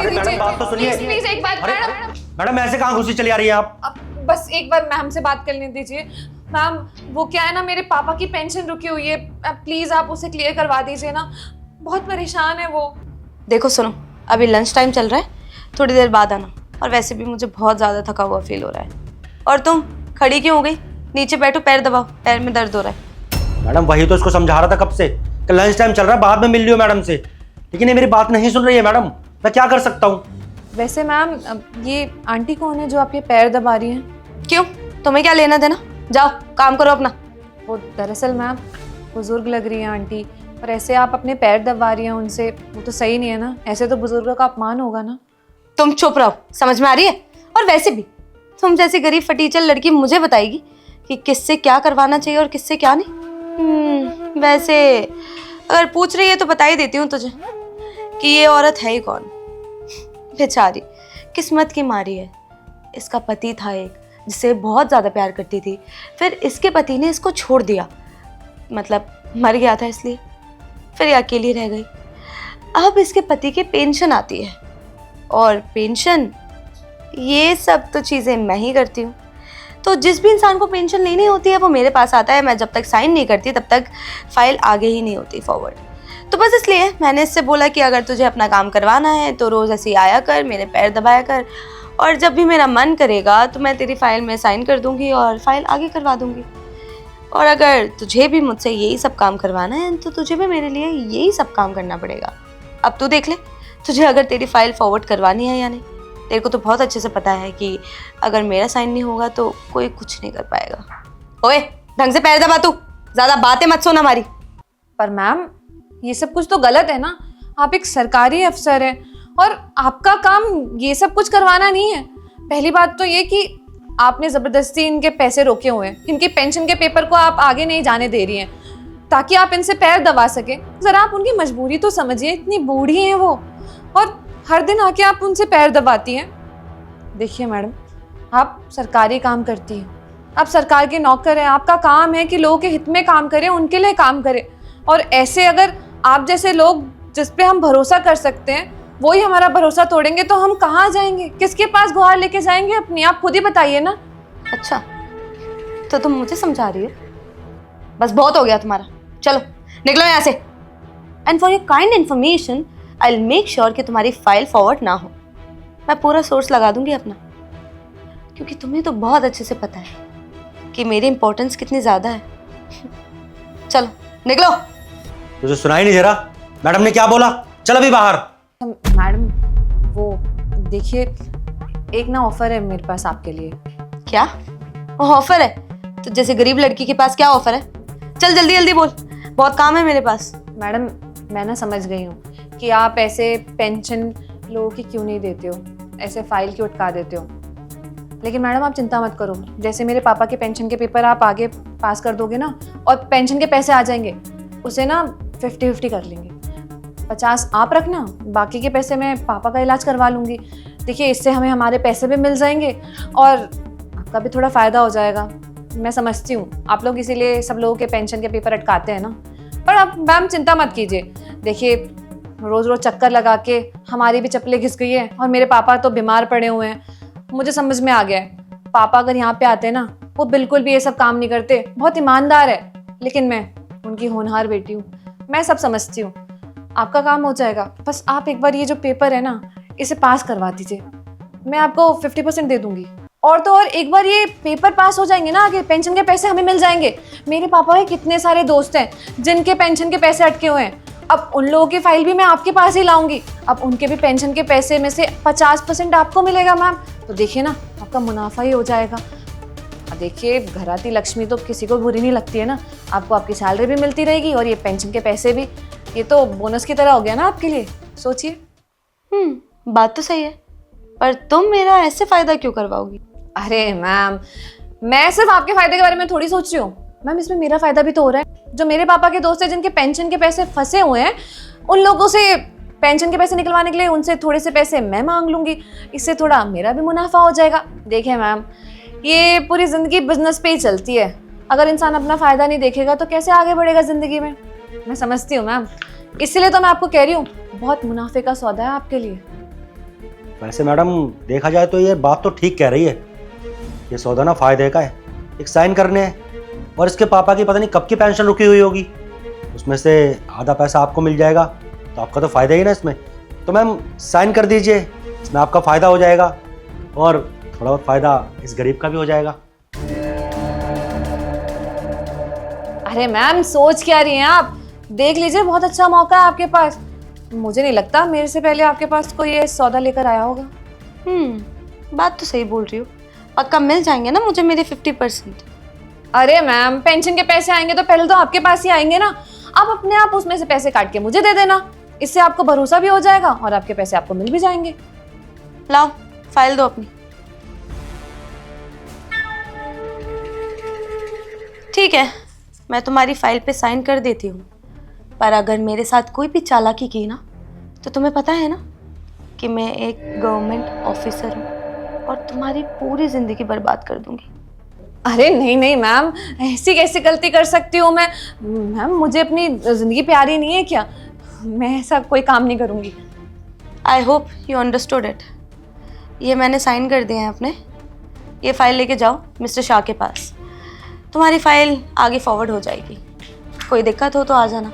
करने अरे दीजिए। मैडम, बात तो सुनिए। प्लीज एक बार अरे मैडम, मैडम, ऐसे कहाँ घुसी चली आ रही है आप? बस एक बार मैम से बात करने दीजिए। मैम वो क्या है ना, मेरे पापा की पेंशन रुकी हुई है, प्लीज आप उसे क्लियर करवा दीजिए ना, बहुत परेशान है वो। देखो सुनो, अभी लंच टाइम चल रहा है, थोड़ी देर बाद आना। और वैसे भी मुझे बहुत ज़्यादा थका हुआ फील हो रहा है। और तुम खड़ी क्यों हो गई? नीचे बैठो, पैर दबाओ, पैर में दर्द हो रहा है। मैडम वही तो इसको समझा रहा था कब से कि लंच टाइम चल रहा है, बाद में मिल लियो मैडम से, लेकिन ये मेरी बात नहीं सुन रही है। मैडम मैं क्या कर सकता हूँ? वैसे मैम ये आंटी कौन है जो आपके पैर दबा रही हैं? क्यों, तुम्हें क्या लेना देना? जाओ काम करो अपना। वो दरअसल मैम बुजुर्ग लग रही है आंटी, और ऐसे आप अपने पैर दबा रही हैं उनसे, वो तो सही नहीं है ना, ऐसे तो बुजुर्गों का अपमान होगा ना। तुम चुप रहो, समझ में आ रही है? और वैसे भी तुम जैसी गरीब फटीचर लड़की मुझे बताएगी कि किससे क्या करवाना चाहिए और किससे क्या नहीं। वैसे अगर पूछ रही है तो बता ही देती हूँ तुझे कि ये औरत है ही कौन। बेचारी किस्मत की मारी है। इसका पति था एक जिसे बहुत ज़्यादा प्यार करती थी, फिर इसके पति ने इसको छोड़ दिया, मतलब मर गया था इसलिए। फिर ये अकेली रह गई। अब इसके पति की पेंशन आती है, और पेंशन ये सब तो चीज़ें मैं ही करती हूँ। तो जिस भी इंसान को पेंशन लेनी होती है वो मेरे पास आता है। मैं जब तक साइन नहीं करती तब तक फाइल आगे ही नहीं होती फॉरवर्ड। तो बस इसलिए मैंने इससे बोला कि अगर तुझे अपना काम करवाना है तो रोज़ ऐसे ही आया कर, मेरे पैर दबाया कर, और जब भी मेरा मन करेगा तो मैं तेरी फाइल में साइन कर दूंगी और फाइल आगे करवा दूंगी। और अगर तुझे भी मुझसे यही सब काम करवाना है तो तुझे भी मेरे लिए यही सब काम करना पड़ेगा। अब तू देख ले तुझे अगर तेरी फाइल फॉरवर्ड करवानी है या नहीं। तेरे को तो बहुत अच्छे से पता है कि अगर मेरा साइन नहीं होगा तो कोई कुछ नहीं कर पाएगा। ओए ढंग से पैर दबा, तू ज़्यादा बातें मत सुन हमारी। पर मैम ये सब कुछ तो गलत है ना, आप एक सरकारी अफसर हैं और आपका काम ये सब कुछ करवाना नहीं है। पहली बात तो ये कि आपने ज़बरदस्ती इनके पैसे रोके हुए हैं, इनके पेंशन के पेपर को आप आगे नहीं जाने दे रही हैं ताकि आप इनसे पैर दबा सके। ज़रा आप उनकी मजबूरी तो समझिए, इतनी बूढ़ी हैं वो, और हर दिन आके आप उनसे पैर दबाती हैं। देखिए मैडम, आप सरकारी काम करती हैं, आप सरकार के नौकर हैं, आपका काम है कि लोगों के हित में काम करें, उनके लिए काम करें। और ऐसे अगर आप जैसे लोग जिस पे हम भरोसा कर सकते हैं वही हमारा भरोसा तोड़ेंगे तो हम कहाँ जाएंगे, किसके पास गुहार लेके जाएंगे अपनी? आप खुद ही बताइए ना। अच्छा तो तुम मुझे समझा रही हो? बस बहुत हो गया तुम्हारा, चलो निकलो यहाँ से। And for your kind information I will make sure कि तुम्हारी फाइल फॉरवर्ड ना हो। मैं पूरा सोर्स लगा दूंगी अपना, क्योंकि तुम्हें तो बहुत अच्छे से पता है कि मेरी इंपॉर्टेंस कितनी ज़्यादा है। चलो निकलो। तुझे सुनाई नहीं दे रहा? मैडम ने क्या बोला? चल अभी बाहर। मैडम वो देखिए, एक ना ऑफर है मेरे पास आपके लिए। क्या ऑफर है? तो जैसे गरीब लड़की के पास क्या ऑफर है? चल जल्दी जल्दी बोल, बहुत काम है मेरे पास। मैडम मैं ना समझ गई हूँ कि आप ऐसे पेंशन लोगों की क्यों नहीं देते हो, ऐसे फाइल क्यों अटका देते हो। लेकिन मैडम आप चिंता मत करो, जैसे मेरे पापा के पेंशन के पेपर आप आगे पास कर दोगे ना और पेंशन के पैसे आ जाएंगे, उसे ना 50-50 कर लेंगे। 50 आप रखना, बाकी के पैसे मैं पापा का इलाज करवा लूँगी। देखिए इससे हमें हमारे पैसे भी मिल जाएंगे और आपका भी थोड़ा फ़ायदा हो जाएगा। मैं समझती हूँ आप लोग इसीलिए सब लोगों के पेंशन के पेपर अटकाते हैं ना, पर अब मैम चिंता मत कीजिए। देखिए रोज़ रोज़ चक्कर लगा के हमारी भी चप्पलें घिस गई है और मेरे पापा तो बीमार पड़े हुए हैं। मुझे समझ में आ गया है, पापा अगर यहाँ पे आते ना वो बिल्कुल भी ये सब काम नहीं करते, बहुत ईमानदार है। लेकिन मैं उनकी होनहार बेटी हूँ, मैं सब समझती हूँ। आपका काम हो जाएगा, बस आप एक बार ये जो पेपर है ना इसे पास करवा दीजिए, मैं आपको 50% दे दूंगी। और तो और एक बार ये पेपर पास हो जाएंगे ना, आगे पेंशन के पैसे हमें मिल जाएंगे। मेरे पापा के कितने सारे दोस्त हैं जिनके पेंशन के पैसे अटके हुए हैं, अब उन लोगों की फाइल भी मैं आपके पास ही लाऊंगी। अब उनके भी पेंशन के पैसे में से 50% आपको मिलेगा मैम, तो देखिए ना आपका मुनाफा ही हो जाएगा। देखिए घराती लक्ष्मी तो किसी को बुरी नहीं लगती है ना, आपको आपकी सैलरी भी मिलती रहेगी और ये पेंशन के पैसे भी, ये तो बोनस की तरह हो गया ना आपके लिए, सोचिए। बात तो सही है, पर तुम मेरा ऐसे फायदा क्यों करवाओगी? अरे मैम मैं सिर्फ आपके फायदे के बारे में थोड़ी सोच रही हूँ मैम, इसमें मेरा फायदा भी तो हो रहा है। जो मेरे पापा के दोस्त हैं जिनके पेंशन के पैसे फंसे हुए हैं, उन लोगों से पेंशन के पैसे निकलवाने के लिए उनसे थोड़े से पैसे मैं मांग लूंगी, इससे थोड़ा मेरा भी मुनाफा हो जाएगा। देखिए मैम ये पूरी ज़िंदगी बिजनेस पे ही चलती है, अगर इंसान अपना फ़ायदा नहीं देखेगा तो कैसे आगे बढ़ेगा ज़िंदगी में। मैं समझती हूँ मैम, इसीलिए तो मैं आपको कह रही हूँ बहुत मुनाफे का सौदा है आपके लिए। वैसे मैडम देखा जाए तो ये बात तो ठीक कह रही है। ये सौदा ना फायदे का है, एक साइन करने हैं और इसके पापा की पता नहीं कब की पेंशन रुकी हुई होगी, उसमें से आधा पैसा आपको मिल जाएगा, तो आपका तो फ़ायदा ही ना इसमें। तो मैम साइन कर दीजिए, इसमें आपका फ़ायदा हो जाएगा और थोड़ा बहुत फ़ायदा इस गरीब का भी हो जाएगा। अरे मैम सोच क्या रही हैं आप? देख लीजिए, बहुत अच्छा मौका है आपके पास। मुझे नहीं लगता मेरे से पहले आपके पास कोई ये सौदा लेकर आया होगा। बात तो सही बोल रही हो। पक्का मिल जाएंगे ना मुझे मेरे 50%? अरे मैम, पेंशन के पैसे आएंगे तो पहले तो आपके पास ही आएंगे ना। आप अपने आप उसमें से पैसे काट के मुझे दे देना, इससे आपको भरोसा भी हो जाएगा और आपके पैसे आपको मिल भी जाएंगे। लाओ फाइल दो अपनी। ठीक है, मैं तुम्हारी फाइल पे साइन कर देती हूँ, पर अगर मेरे साथ कोई भी चालाकी की ना, तो तुम्हें पता है ना कि मैं एक गवर्नमेंट ऑफिसर हूँ और तुम्हारी पूरी जिंदगी बर्बाद कर दूंगी। अरे नहीं नहीं मैम, ऐसी कैसी गलती कर सकती हूँ मैं? मैम मुझे अपनी जिंदगी प्यारी नहीं है क्या? मैं ऐसा कोई काम नहीं करूँगी। I hope you understood it. ये मैंने साइन कर दिए हैं अपने। ये फाइल लेके जाओ मिस्टर शाह के पास, तुम्हारी फाइल आगे फॉरवर्ड हो जाएगी। कोई दिक्कत हो तो आ जाना,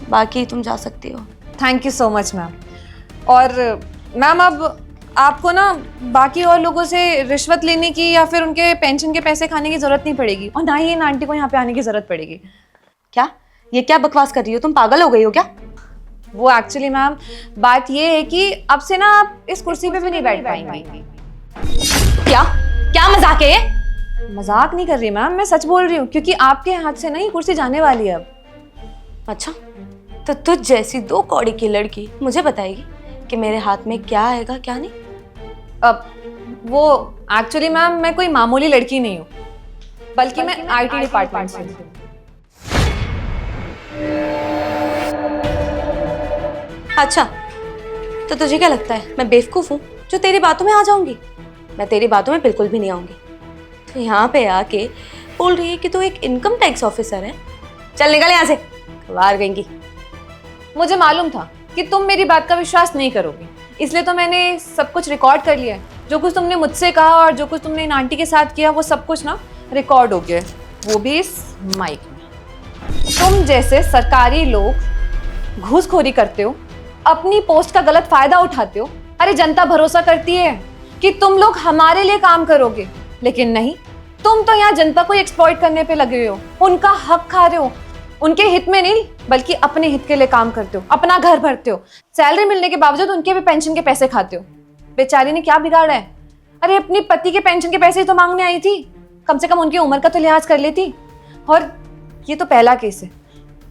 बाकी तुम जा सकती हो। Thank you so much ma'am. और मैम अब आपको ना बाकी और लोगों से रिश्वत लेने की या फिर उनके पेंशन के पैसे खाने की जरूरत नहीं पड़ेगी, और ना ही इन आंटी को यहाँ पे आने की जरूरत पड़ेगी। क्या? ये क्या बकवास कर रही हो? तुम पागल हो गई हो क्या? वो एक्चुअली मैम बात ये है कि अब से ना आप इस कुर्सी पे भी नहीं बैठ पाएंगी। क्या क्या मजाक है ये? मजाक नहीं कर रही मैम, मैं सच बोल रही हूँ, क्योंकि आपके हाथ से ना ये कुर्सी जाने वाली है अब। अच्छा, तो तुझ जैसी 2 कौड़ी की लड़की मुझे बताएगी कि मेरे हाथ में क्या आएगा क्या नहीं? अब वो एक्चुअली मैम मैं कोई मामूली लड़की नहीं हूँ, बल्कि मैं आईटी डिपार्टमेंट से हूँ। अच्छा, तो तुझे क्या लगता है मैं बेवकूफ हूँ जो तेरी बातों में आ जाऊंगी? मैं तेरी बातों में बिल्कुल भी नहीं आऊंगी। तो यहाँ पे आके बोल रही है कि तू एक इनकम टैक्स ऑफिसर है। चल निकल यहाँ से, बाहर गएंगी। मुझे मालूम था कि तुम मेरी बात का विश्वास नहीं करोगी, इसलिए तो मैंने सब कुछ रिकॉर्ड कर लिया है। जो कुछ तुमने मुझसे कहा और जो कुछ तुमने इन आंटी के साथ किया, वो सब कुछ ना रिकॉर्ड हो गया है, वो भी इस माइक में। तुम जैसे सरकारी लोग घूसखोरी करते हो, अपनी पोस्ट का गलत फायदा उठाते हो। अरे जनता भरोसा करती है कि तुम लोग हमारे लिए काम करोगे, लेकिन नहीं, तुम तो यहाँ जनता को एक्सप्लॉइट करने पे लगे हो, उनका हक खा रहे हो। उनके हित में नहीं बल्कि अपने हित के लिए काम करते हो, अपना घर भरते हो, सैलरी मिलने के बावजूद उनके भी पेंशन के पैसे खाते हो। बेचारी ने क्या बिगाड़ा है? अरे अपनी पति के पेंशन के पैसे ही तो मांगने आई थी, कम से कम उनकी उम्र का तो लिहाज कर लेती। और ये तो पहला केस है,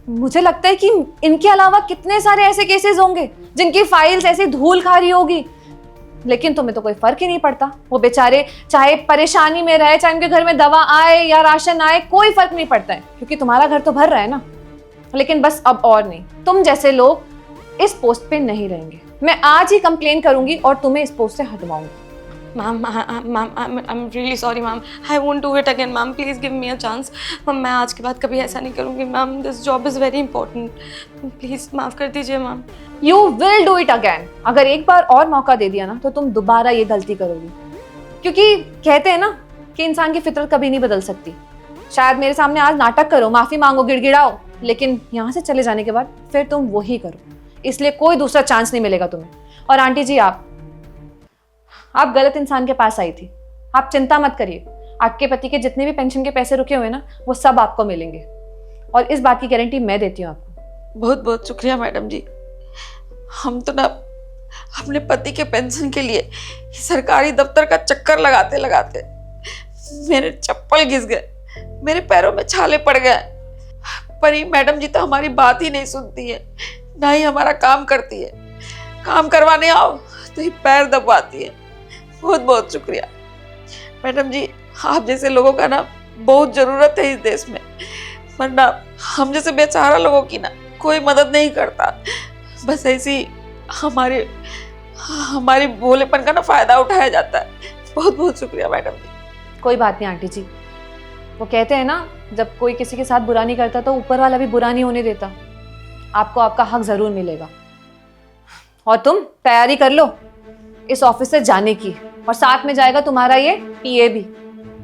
मुझे लगता है कि इनके अलावा कितने सारे ऐसे केसेस होंगे जिनकी फाइल्स ऐसी धूल खा रही होगी, लेकिन तुम्हें तो कोई फर्क ही नहीं पड़ता। वो बेचारे चाहे परेशानी में रहे, चाहे उनके घर में दवा आए या राशन आए, कोई फर्क नहीं पड़ता है, क्योंकि तुम्हारा घर तो भर रहा है ना। लेकिन बस अब और नहीं, तुम जैसे लोग इस पोस्ट पे नहीं रहेंगे। मैं आज ही कंप्लेन करूंगी और तुम्हें इस पोस्ट से हटवाऊंगी। Ma'am, I am really sorry ma'am, I won't do it again ma'am, please give me a chance. मैं आज के बाद कभी ऐसा नहीं करूँगी ma'am, this job is very important, please माफ़ कर दीजिए ma'am. You will do it again. अगर एक बार और मौका दे दिया ना तो तुम दोबारा ये गलती करोगी, क्योंकि कहते हैं ना कि इंसान की फितरत कभी नहीं बदल सकती। शायद मेरे सामने आज नाटक करो, माफी मांगो, गिड़गिड़ाओ, लेकिन यहाँ से चले जाने के बाद फिर तुम वही करो, इसलिए कोई दूसरा चांस नहीं मिलेगा तुम्हें। और आंटी जी, आप गलत इंसान के पास आई थी। आप चिंता मत करिए, आपके पति के जितने भी पेंशन के पैसे रुके हुए ना, वो सब आपको मिलेंगे, और इस बात की गारंटी मैं देती हूँ आपको। बहुत बहुत शुक्रिया मैडम जी। हम तो ना अपने पति के पेंशन के लिए सरकारी दफ्तर का चक्कर लगाते लगाते मेरे चप्पल घिस गए, मेरे पैरों में छाले पड़ गए, पर ये मैडम जी तो हमारी बात ही नहीं सुनती है, ना ही हमारा काम करती है। काम करवाने आओ तो ये पैर दबाती है। बहुत बहुत शुक्रिया मैडम जी, आप जैसे लोगों का ना बहुत ज़रूरत है इस देश में, वरना हम जैसे बेचारा लोगों की ना कोई मदद नहीं करता। बस ऐसी हमारी भोलेपन का ना फ़ायदा उठाया जाता है। बहुत बहुत शुक्रिया मैडम जी। कोई बात नहीं आंटी जी, वो कहते हैं ना, जब कोई किसी के साथ बुरा नहीं करता तो ऊपर वाला भी बुरा नहीं होने देता। आपको आपका हक ज़रूर मिलेगा। और तुम तैयारी कर लो, इस ऑफिस से जाने की, और साथ में जाएगा तुम्हारा ये पीए भी।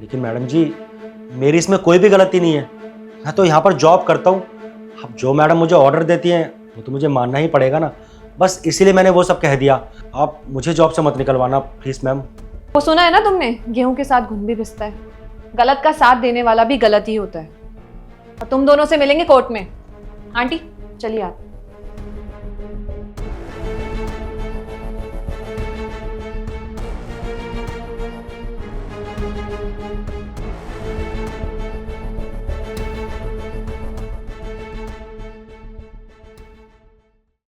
लेकिन मैडम जी, मेरी इसमें कोई भी गलती नहीं है। मैं तो यहाँ पर जॉब करता हूँ। अब जो मैडम मुझे ऑर्डर देती हैं वो तो मुझे मानना ही पड़ेगा ना। बस इसीलिए मैंने वो सब कह दिया। आप मुझे जॉब से मत निकलवाना प्लीज़ मैम। वो सुना है ना तुमने, गेहूं के साथ घुन भी पिसता है। गलत का साथ देने वाला भी गलत ही होता है। और तुम दोनों से मिलेंगे कोर्ट में। आंटी चलिए आप।